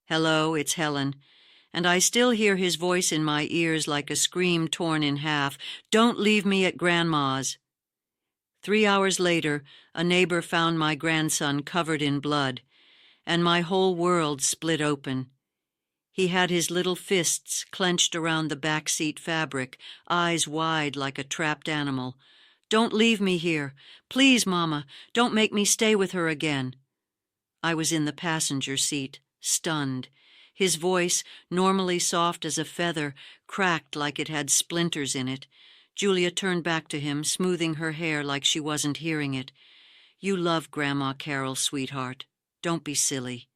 Hello, it's Helen. And I still hear his voice in my ears like a scream torn in half. Don't leave me at Grandma's. 3 hours later, a neighbor found my grandson covered in blood, and my whole world split open. He had his little fists clenched around the back seat fabric, eyes wide like a trapped animal. Don't leave me here. Please, Mama, don't make me stay with her again. I was in the passenger seat, stunned. His voice, normally soft as a feather, cracked like it had splinters in it. Julia turned back to him, smoothing her hair like she wasn't hearing it. You love Grandma Carol, sweetheart. Don't be silly.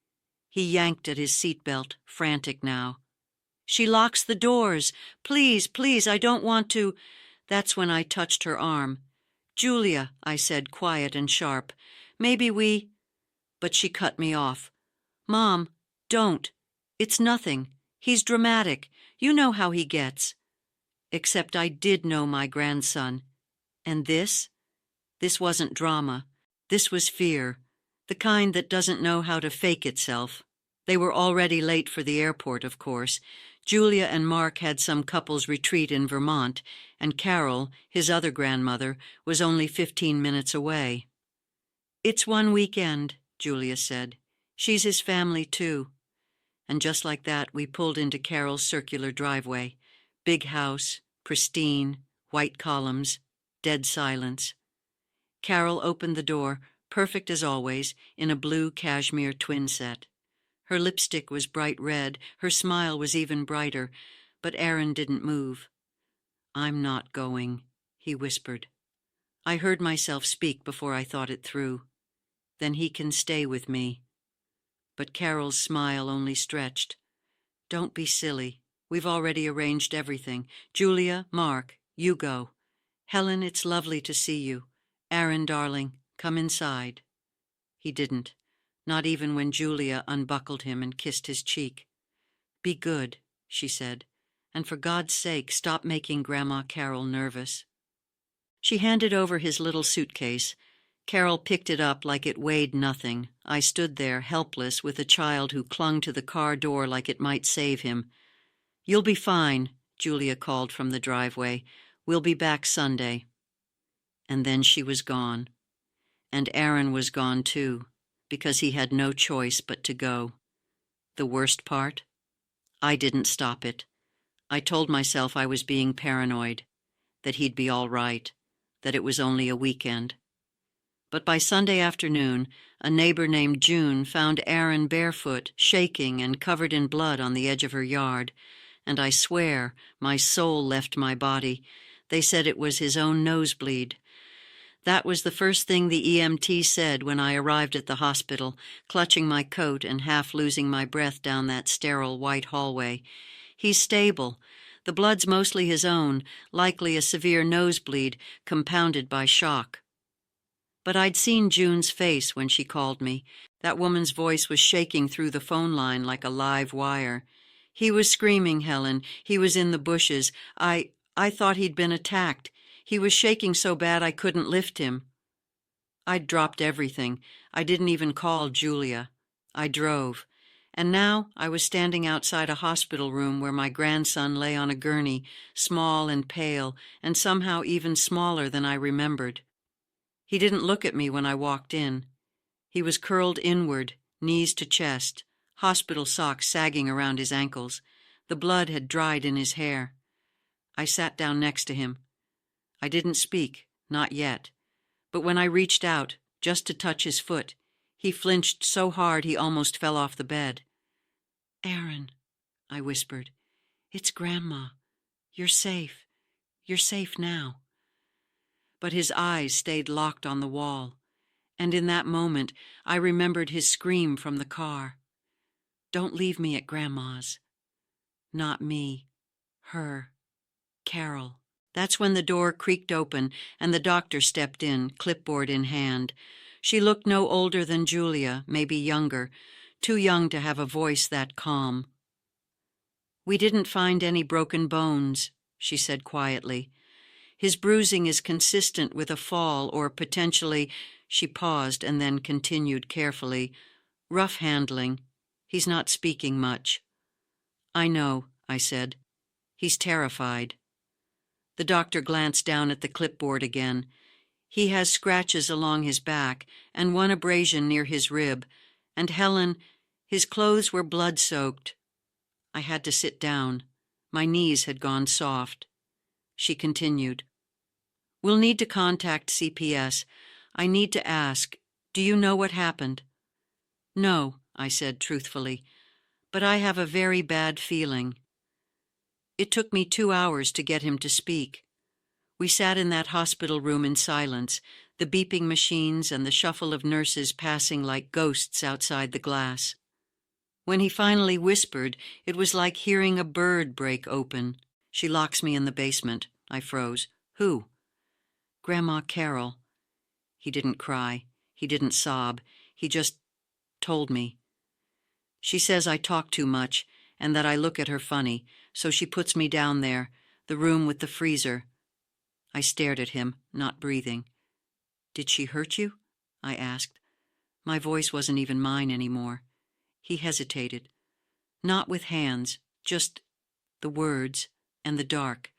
He yanked at his seatbelt, frantic now. She locks the doors. Please, please, I don't want to. That's when I touched her arm. Julia, I said, quiet and sharp. Maybe we... But she cut me off. Mom, don't. It's nothing. He's dramatic. You know how he gets. Except I did know my grandson. And this? This wasn't drama. This was fear. The kind that doesn't know how to fake itself. They were already late for the airport, of course. Julia and Mark had some couples retreat in Vermont, and Carol, his other grandmother, was only 15 minutes away. It's one weekend, Julia said. She's his family, too. And just like that, we pulled into Carol's circular driveway. Big house, pristine, white columns, dead silence. Carol opened the door, perfect as always, in a blue cashmere twin set. Her lipstick was bright red, her smile was even brighter, but Aaron didn't move. I'm not going, he whispered. I heard myself speak before I thought it through. Then he can stay with me. But Carol's smile only stretched. Don't be silly. We've already arranged everything. Julia, Mark, you go. Helen, it's lovely to see you. Aaron, darling, come inside. He didn't, not even when Julia unbuckled him and kissed his cheek. Be good, she said, and for God's sake, stop making Grandma Carol nervous. She handed over his little suitcase. Carol picked it up like it weighed nothing. I stood there, helpless, with a child who clung to the car door like it might save him. You'll be fine, Julia called from the driveway. We'll be back Sunday. And then she was gone. And Aaron was gone too, because he had no choice but to go. The worst part? I didn't stop it. I told myself I was being paranoid, that he'd be all right, that it was only a weekend. But by Sunday afternoon, a neighbor named June found Aaron barefoot, shaking and covered in blood on the edge of her yard, and I swear my soul left my body. They said it was his own nosebleed. That was the first thing the EMT said when I arrived at the hospital, clutching my coat and half losing my breath down that sterile white hallway. He's stable. The blood's mostly his own, likely a severe nosebleed, compounded by shock. But I'd seen June's face when she called me. That woman's voice was shaking through the phone line like a live wire. He was screaming, Helen. He was in the bushes. I thought he'd been attacked. He was shaking so bad I couldn't lift him. I'd dropped everything. I didn't even call Julia. I drove. And now I was standing outside a hospital room where my grandson lay on a gurney, small and pale, and somehow even smaller than I remembered. He didn't look at me when I walked in. He was curled inward, knees to chest, hospital socks sagging around his ankles. The blood had dried in his hair. I sat down next to him. I didn't speak, not yet. But when I reached out, just to touch his foot, he flinched so hard he almost fell off the bed. Aaron, I whispered, it's Grandma. You're safe. You're safe now. But his eyes stayed locked on the wall, and in that moment I remembered his scream from the car. Don't leave me at Grandma's. Not me. Her. Carol. That's when the door creaked open and the doctor stepped in, clipboard in hand. She looked no older than Julia, maybe younger, too young to have a voice that calm. We didn't find any broken bones, she said quietly. His bruising is consistent with a fall or potentially, she paused and then continued carefully, rough handling. He's not speaking much." "I know," I said. "He's terrified." The doctor glanced down at the clipboard again. "He has scratches along his back and one abrasion near his rib. And Helen, his clothes were blood-soaked." I had to sit down. My knees had gone soft. She continued, "We'll need to contact CPS. I need to ask, do you know what happened?" "No," I said truthfully, "but I have a very bad feeling." It took me 2 hours to get him to speak. We sat in that hospital room in silence, the beeping machines and the shuffle of nurses passing like ghosts outside the glass. When he finally whispered, it was like hearing a bird break open. "She locks me in the basement." I froze. "Who?" "Grandma Carol." He didn't cry. He didn't sob. He just told me. "She says I talk too much and that I look at her funny, so she puts me down there, the room with the freezer." I stared at him, not breathing. "Did she hurt you?" I asked. My voice wasn't even mine anymore. He hesitated. "Not with hands, just the words and the dark.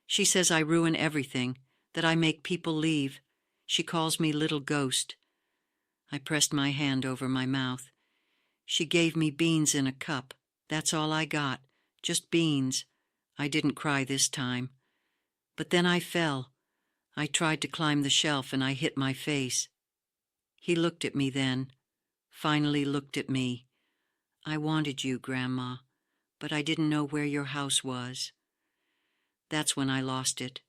She says I ruin everything, that I make people leave. She calls me little ghost." I pressed my hand over my mouth. "She gave me beans in a cup. That's all I got, just beans." I didn't cry this time. But then I fell. I tried to climb the shelf and I hit my face. He looked at me then, finally looked at me. "I wanted you, Grandma, but I didn't know where your house was." That's when I lost it.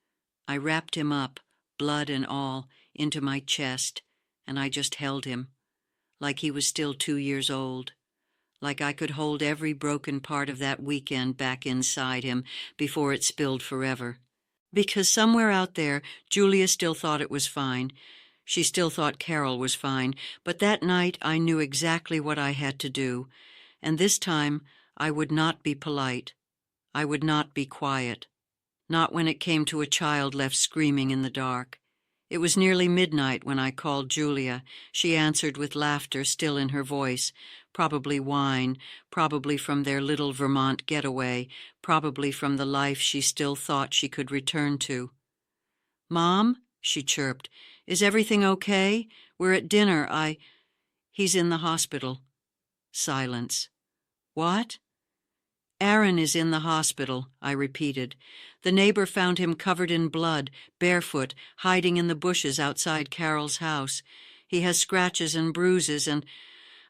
I wrapped him up, blood and all, into my chest, and I just held him, like he was still 2 years old, like I could hold every broken part of that weekend back inside him before it spilled forever. Because somewhere out there, Julia still thought it was fine. She still thought Carol was fine, but that night I knew exactly what I had to do, and this time I would not be polite. I would not be quiet. Not when it came to a child left screaming in the dark. It was nearly midnight when I called Julia. She answered with laughter still in her voice, probably wine, probably from their little Vermont getaway, probably from the life she still thought she could return to. "Mom," she chirped, "is everything okay? We're at dinner. He's in the hospital." Silence. "What?" "Aaron is in the hospital," I repeated. "The neighbor found him covered in blood, barefoot, hiding in the bushes outside Carol's house. He has scratches and bruises and—"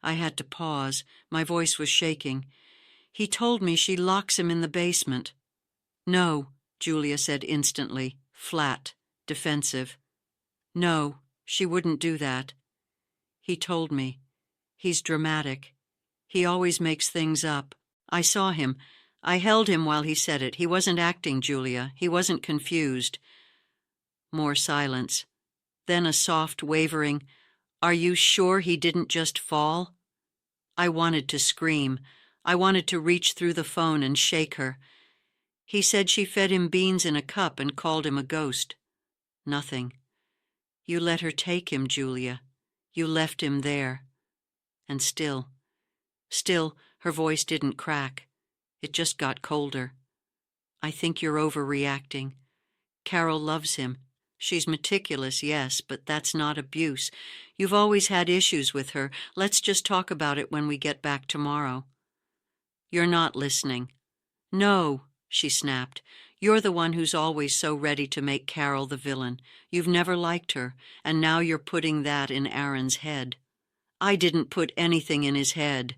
I had to pause. My voice was shaking. "He told me she locks him in the basement." "No," Julia said instantly, flat, defensive. "No, she wouldn't do that." "He told me. He's dramatic. He always makes things up. I saw him. I held him while he said it. He wasn't acting, Julia. He wasn't confused." More silence. Then a soft, wavering, "Are you sure he didn't just fall?" I wanted to scream. I wanted to reach through the phone and shake her. "He said she fed him beans in a cup and called him a ghost." Nothing. "You let her take him, Julia. You left him there." And still, her voice didn't crack. It just got colder. "I think you're overreacting. Carol loves him. She's meticulous, yes, but that's not abuse. You've always had issues with her. Let's just talk about it when we get back tomorrow." "You're not listening." "No," she snapped. "You're the one who's always so ready to make Carol the villain. You've never liked her, and now you're putting that in Aaron's head." "I didn't put anything in his head."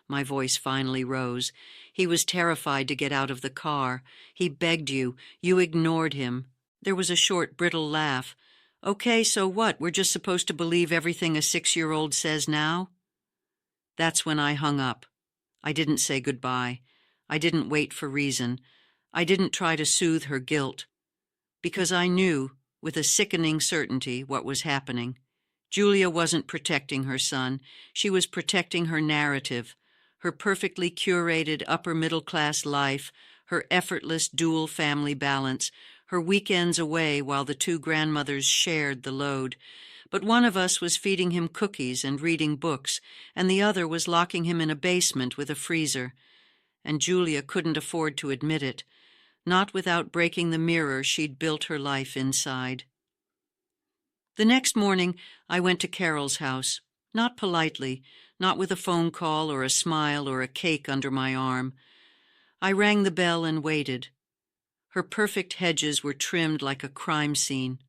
My voice finally rose. "He was terrified to get out of the car. He begged you. You ignored him." There was a short, brittle laugh. "Okay, so what? We're just supposed to believe everything a 6-year-old says now?" That's when I hung up. I didn't say goodbye. I didn't wait for reason. I didn't try to soothe her guilt. Because I knew, with a sickening certainty, what was happening. Julia wasn't protecting her son. She was protecting her narrative, her perfectly curated upper-middle-class life, her effortless dual family balance, her weekends away while the 2 grandmothers shared the load. But one of us was feeding him cookies and reading books, and the other was locking him in a basement with a freezer. And Julia couldn't afford to admit it, not without breaking the mirror she'd built her life inside. The next morning, I went to Carol's house, not politely, not with a phone call or a smile or a cake under my arm. I rang the bell and waited. Her perfect hedges were trimmed like a crime scene.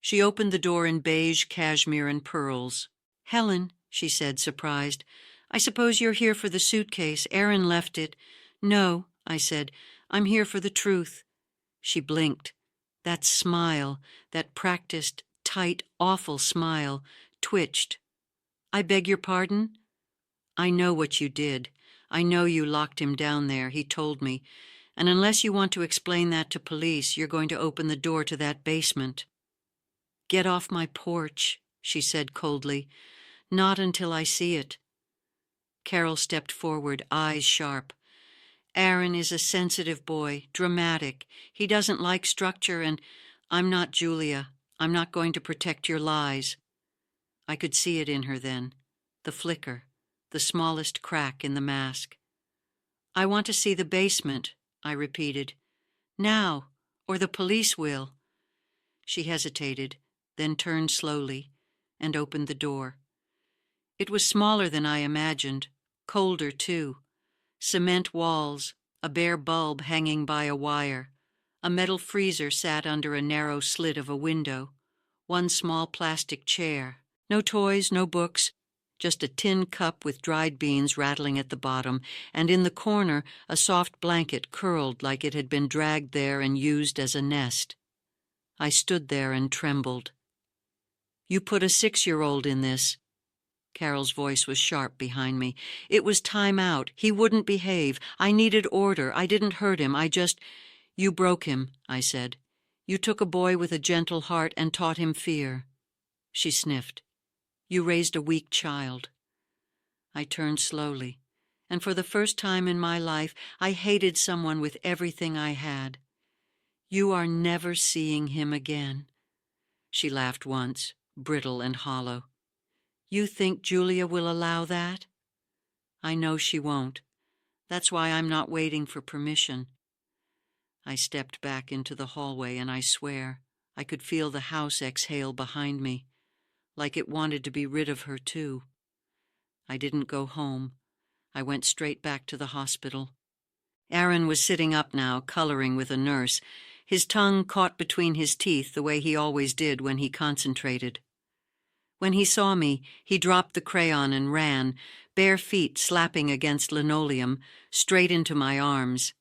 She opened the door in beige cashmere and pearls. "Helen," she said, surprised, "I suppose you're here for the suitcase. Aaron left it." "No," I said, "I'm here for the truth." She blinked. That smile, that practiced, tight, awful smile, twitched. "I beg your pardon?" "I know what you did. I know you locked him down there, he told me. And unless you want to explain that to police, you're going to open the door to that basement." "Get off my porch," she said coldly. "Not until I see it." Carol stepped forward, eyes sharp. "Aaron is a sensitive boy, dramatic. He doesn't like structure, and I'm not Julia. I'm not going to protect your lies." I could see it in her then, the flicker, the smallest crack in the mask. "I want to see the basement," I repeated. "Now, or the police will." She hesitated, then turned slowly, and opened the door. It was smaller than I imagined, colder too. Cement walls, a bare bulb hanging by a wire. A metal freezer sat under a narrow slit of a window. One small plastic chair. No toys, no books, just a tin cup with dried beans rattling at the bottom, and in the corner a soft blanket curled like it had been dragged there and used as a nest. I stood there and trembled. "You put a 6-year-old in this." Carol's voice was sharp behind me. "It was time out. He wouldn't behave. I needed order. I didn't hurt him. You broke him," I said. "You took a boy with a gentle heart and taught him fear." She sniffed. "You raised a weak child." I turned slowly, and for the first time in my life, I hated someone with everything I had. "You are never seeing him again." She laughed once, brittle and hollow. "You think Julia will allow that?" "I know she won't. That's why I'm not waiting for permission." I stepped back into the hallway, and I swear I could feel the house exhale behind me, like it wanted to be rid of her too. I didn't go home. I went straight back to the hospital. Aaron was sitting up now, coloring with a nurse, his tongue caught between his teeth the way he always did when he concentrated. When he saw me, he dropped the crayon and ran, bare feet slapping against linoleum, straight into my arms.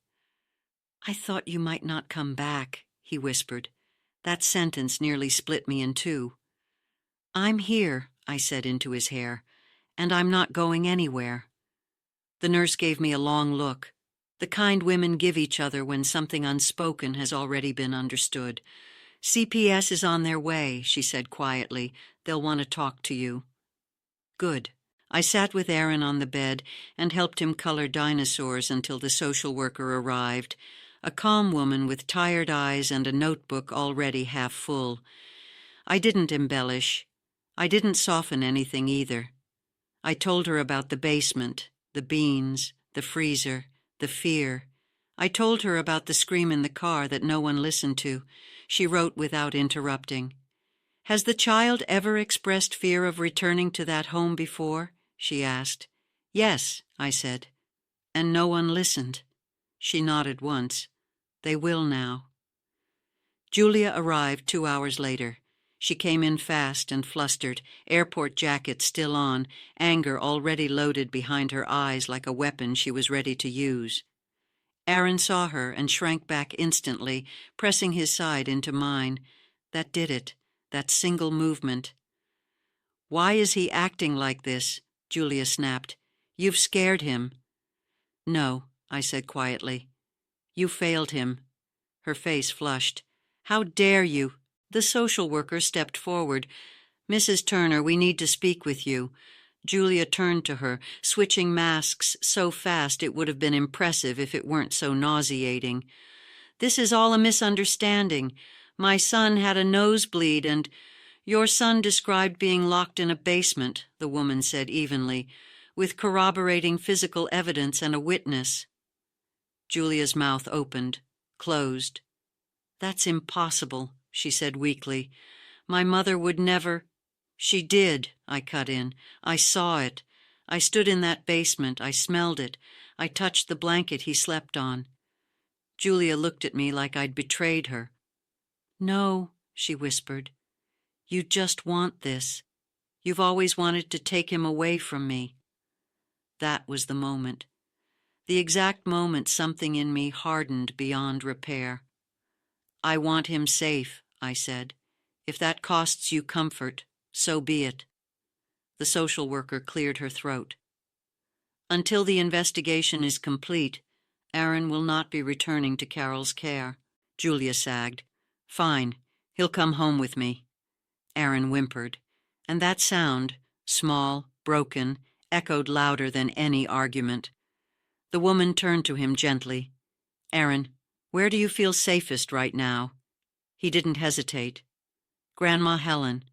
"I thought you might not come back," he whispered. That sentence nearly split me in two. "I'm here," I said into his hair, "and I'm not going anywhere." The nurse gave me a long look, the kind women give each other when something unspoken has already been understood. "CPS is on their way," she said quietly. "They'll want to talk to you." Good. I sat with Aaron on the bed and helped him color dinosaurs until the social worker arrived, a calm woman with tired eyes and a notebook already half full. I didn't embellish. I didn't soften anything either. I told her about the basement, the beans, the freezer, the fear. I told her about the scream in the car that no one listened to. She wrote without interrupting. "Has the child ever expressed fear of returning to that home before?" she asked. "Yes," I said. "And no one listened." She nodded once. "They will now." Julia arrived 2 hours later. She came in fast and flustered, airport jacket still on, anger already loaded behind her eyes like a weapon she was ready to use. Aaron saw her and shrank back instantly, pressing his side into mine. That did it, that single movement. "Why is he acting like this?" Julia snapped. "You've scared him." "No," I said quietly. "You failed him." Her face flushed. "How dare you?" The social worker stepped forward. "Mrs. Turner, we need to speak with you." Julia turned to her, switching masks so fast it would have been impressive if it weren't so nauseating. "This is all a misunderstanding. My son had a nosebleed and—" "Your son described being locked in a basement," the woman said evenly, "with corroborating physical evidence and a witness." Julia's mouth opened, closed. "That's impossible," she said weakly. "My mother would never—" "She did," I cut in. "I saw it. I stood in that basement. I smelled it. I touched the blanket he slept on." Julia looked at me like I'd betrayed her. "No," she whispered. "You just want this. You've always wanted to take him away from me." That was the moment. The exact moment something in me hardened beyond repair. "I want him safe," I said. "If that costs you comfort, so be it." The social worker cleared her throat. "Until the investigation is complete, Aaron will not be returning to Carol's care." Julia sagged. "Fine. He'll come home with me." Aaron whimpered, and that sound, small, broken, echoed louder than any argument. The woman turned to him gently. "Aaron, where do you feel safest right now?" He didn't hesitate. "Grandma Helen."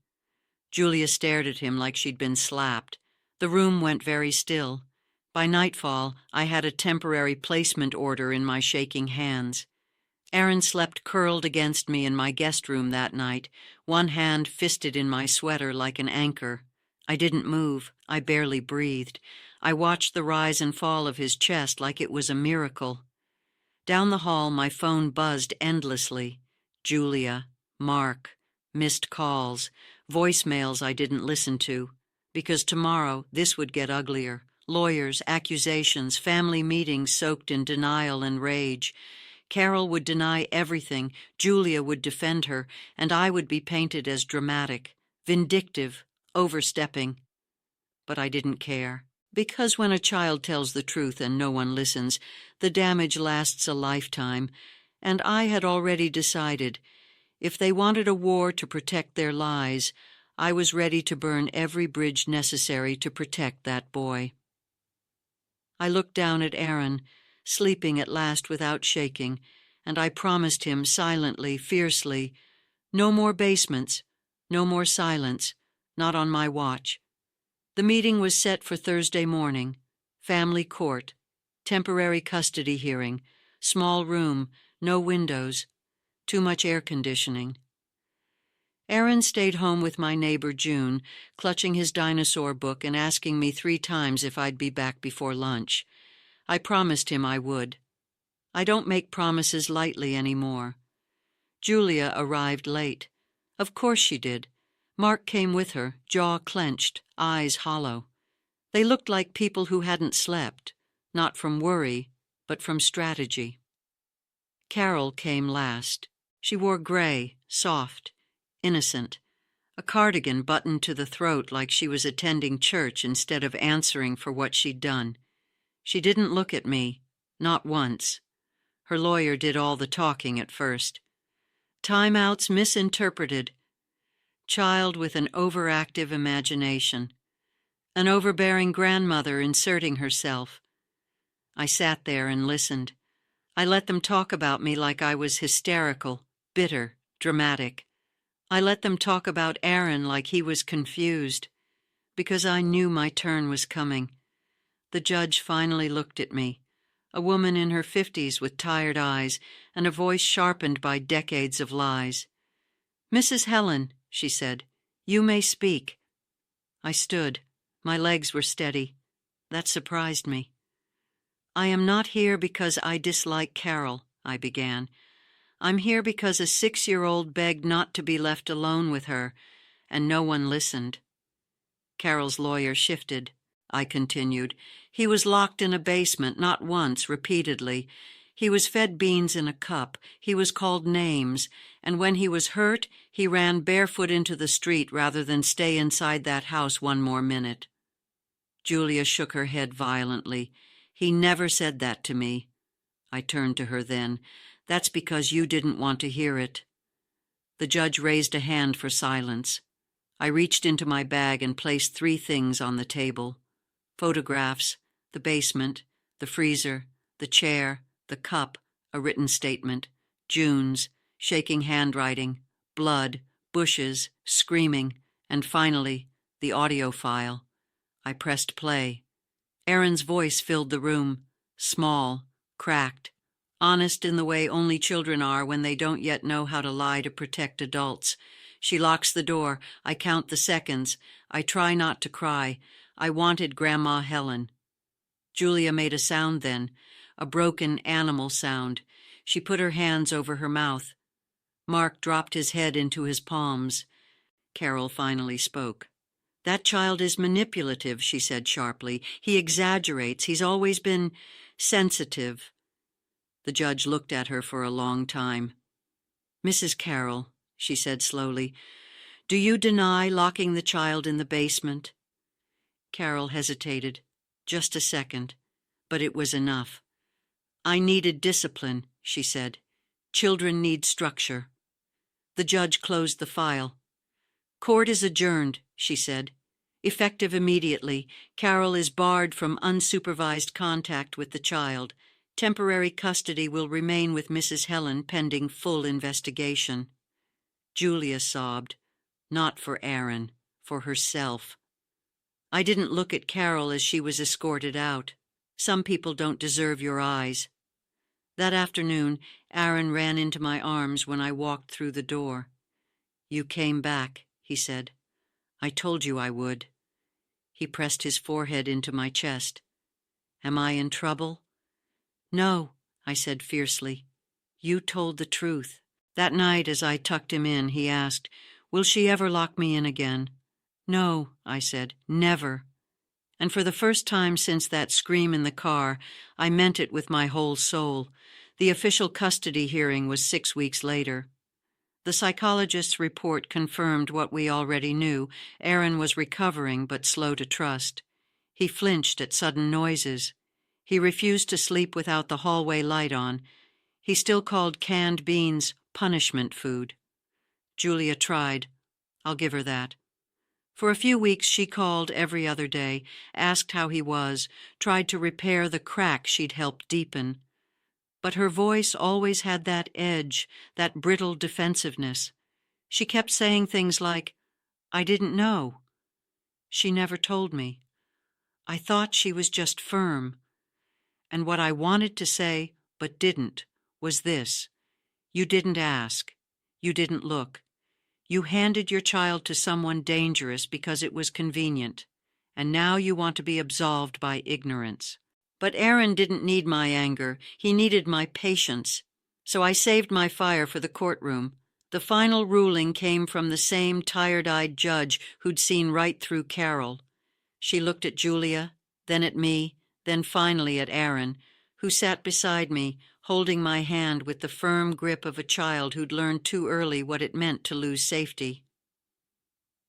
Julia stared at him like she'd been slapped. The room went very still. By nightfall, I had a temporary placement order in my shaking hands. Aaron slept curled against me in my guest room that night, one hand fisted in my sweater like an anchor. I didn't move. I barely breathed. I watched the rise and fall of his chest like it was a miracle. Down the hall, my phone buzzed endlessly. Julia, Mark, missed calls, voicemails I didn't listen to. Because tomorrow, this would get uglier. Lawyers, accusations, family meetings soaked in denial and rage. Carol would deny everything, Julia would defend her, and I would be painted as dramatic, vindictive, overstepping. But I didn't care. Because when a child tells the truth and no one listens, the damage lasts a lifetime, and I had already decided, if they wanted a war to protect their lies, I was ready to burn every bridge necessary to protect that boy. I looked down at Aaron, sleeping at last without shaking, and I promised him silently, fiercely, no more basements, no more silence, not on my watch. The meeting was set for Thursday morning. Family court, temporary custody hearing, small room, no windows, too much air conditioning. Aaron stayed home with my neighbor June, clutching his dinosaur book and asking me 3 times if I'd be back before lunch. I promised him I would. I don't make promises lightly anymore. Julia arrived late. Of course she did. Mark came with her, jaw clenched, eyes hollow. They looked like people who hadn't slept, not from worry, but from strategy. Carol came last. She wore gray, soft, innocent, a cardigan buttoned to the throat like she was attending church instead of answering for what she'd done. She didn't look at me, not once. Her lawyer did all the talking at first. Timeouts misinterpreted. Child with an overactive imagination. An overbearing grandmother inserting herself. I sat there and listened. I let them talk about me like I was hysterical, bitter, dramatic. I let them talk about Aaron like he was confused, because I knew my turn was coming. The judge finally looked at me, a woman in her 50s with tired eyes and a voice sharpened by decades of lies. "Mrs. Helen," she said, "you may speak." I stood. My legs were steady. That surprised me. "I am not here because I dislike Carol," I began. "I'm here because a 6-year-old begged not to be left alone with her, and no one listened." Carol's lawyer shifted. I continued. "He was locked in a basement, not once, repeatedly. He was fed beans in a cup. He was called names. And when he was hurt, he ran barefoot into the street rather than stay inside that house one more minute." Julia shook her head violently. "He never said that to me." I turned to her then. "That's because you didn't want to hear it." The judge raised a hand for silence. I reached into my bag and placed 3 things on the table. Photographs, the basement, the freezer, the chair, the cup, a written statement, June's, shaking handwriting, blood, bushes, screaming, and finally, the audio file. I pressed play. Aaron's voice filled the room, small, cracked, honest in the way only children are when they don't yet know how to lie to protect adults. She locks the door. I count the seconds. I try not to cry. I wanted Grandma Helen. Julia made a sound then, a broken animal sound. She put her hands over her mouth. Mark dropped his head into his palms. Carol finally spoke. "That child is manipulative," she said sharply. "He exaggerates. He's always been sensitive." The judge looked at her for a long time. "Mrs. Carroll," she said slowly, "do you deny locking the child in the basement?" Carol hesitated. Just a second. But it was enough. "I needed discipline," she said. "Children need structure." The judge closed the file. "Court is adjourned," she said. "Effective immediately. Carol is barred from unsupervised contact with the child. Temporary custody will remain with Mrs. Helen pending full investigation." Julia sobbed. Not for Aaron, for herself. I didn't look at Carol as she was escorted out. Some people don't deserve your eyes. That afternoon, Aaron ran into my arms when I walked through the door. "You came back," he said. "I told you I would." He pressed his forehead into my chest. "Am I in trouble?" "No," I said fiercely. "You told the truth." That night, as I tucked him in, he asked, "Will she ever lock me in again?" "No," I said, "never." And for the first time since that scream in the car, I meant it with my whole soul. The official custody hearing was 6 weeks later. The psychologist's report confirmed what we already knew. Aaron was recovering but slow to trust. He flinched at sudden noises. He refused to sleep without the hallway light on. He still called canned beans punishment food. Julia tried. I'll give her that. For a few weeks she called every other day, asked how he was, tried to repair the crack she'd helped deepen. But her voice always had that edge, that brittle defensiveness. She kept saying things like, "I didn't know." She never told me. I thought she was just firm. And what I wanted to say, but didn't, was this: "You didn't ask. You didn't look. You handed your child to someone dangerous because it was convenient, and now you want to be absolved by ignorance." But Aaron didn't need my anger. He needed my patience. So I saved my fire for the courtroom. The final ruling came from the same tired-eyed judge who'd seen right through Carol. She looked at Julia, then at me, then finally at Aaron, who sat beside me, holding my hand with the firm grip of a child who'd learned too early what it meant to lose safety.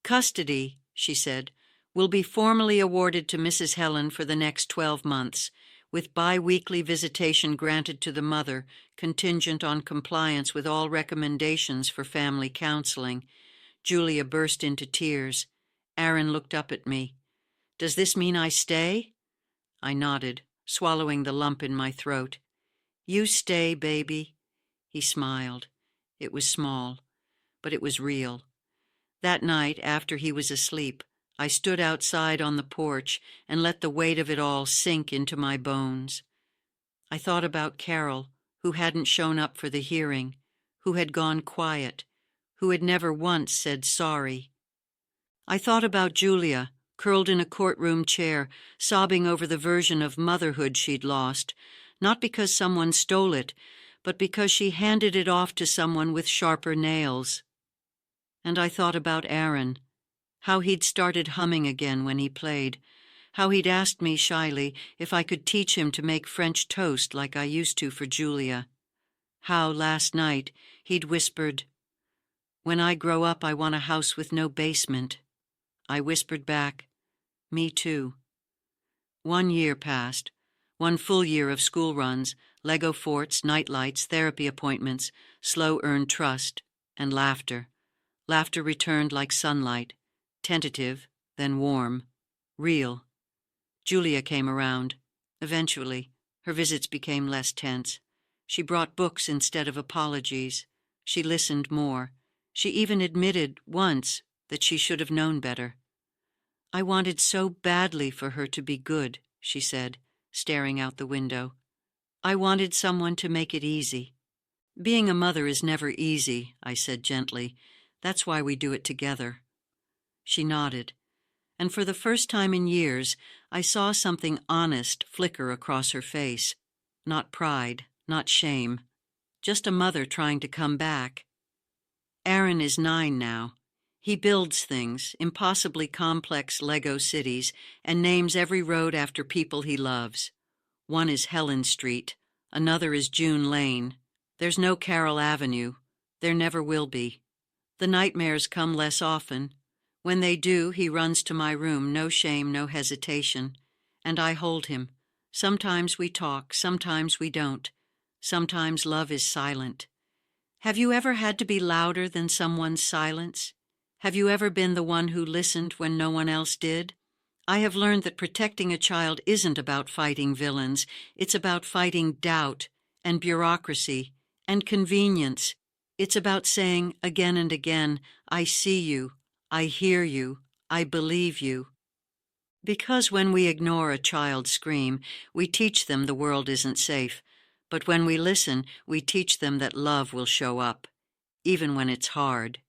"Custody," she said, "will be formally awarded to Mrs. Helen for the next 12 months, with bi-weekly visitation granted to the mother, contingent on compliance with all recommendations for family counseling." Julia burst into tears. Aaron looked up at me. "Does this mean I stay?" I nodded, swallowing the lump in my throat. "You stay, baby." He smiled. It was small, but it was real. That night, after he was asleep, I stood outside on the porch and let the weight of it all sink into my bones. I thought about Carol, who hadn't shown up for the hearing, who had gone quiet, who had never once said sorry. I thought about Julia, curled in a courtroom chair, sobbing over the version of motherhood she'd lost, not because someone stole it, but because she handed it off to someone with sharper nails. And I thought about Aaron, how he'd started humming again when he played, how he'd asked me shyly if I could teach him to make French toast like I used to for Julia, how last night he'd whispered, "When I grow up, I want a house with no basement." I whispered back, "Me too." 1 year passed. 1 full year of school runs, Lego forts, nightlights, therapy appointments, slow earned trust, and laughter. Laughter returned like sunlight, tentative, then warm, real. Julia came around. Eventually, her visits became less tense. She brought books instead of apologies. She listened more. She even admitted once that she should have known better. "I wanted so badly for her to be good," she said, staring out the window. "I wanted someone to make it easy." "Being a mother is never easy," I said gently. "That's why we do it together." She nodded, and for the first time in years, I saw something honest flicker across her face. Not pride, not shame, just a mother trying to come back. Aaron is 9 now. He builds things, impossibly complex Lego cities, and names every road after people he loves. One is Helen Street, another is June Lane. There's no Carroll Avenue. There never will be. The nightmares come less often. When they do, he runs to my room, no shame, no hesitation. And I hold him. Sometimes we talk, sometimes we don't. Sometimes love is silent. Have you ever had to be louder than someone's silence? Have you ever been the one who listened when no one else did? I have learned that protecting a child isn't about fighting villains. It's about fighting doubt and bureaucracy and convenience. It's about saying again and again, "I see you, I hear you, I believe you." Because when we ignore a child scream, we teach them the world isn't safe. But when we listen, we teach them that love will show up, even when it's hard,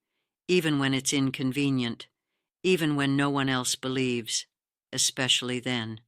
even when it's inconvenient, even when no one else believes, especially then.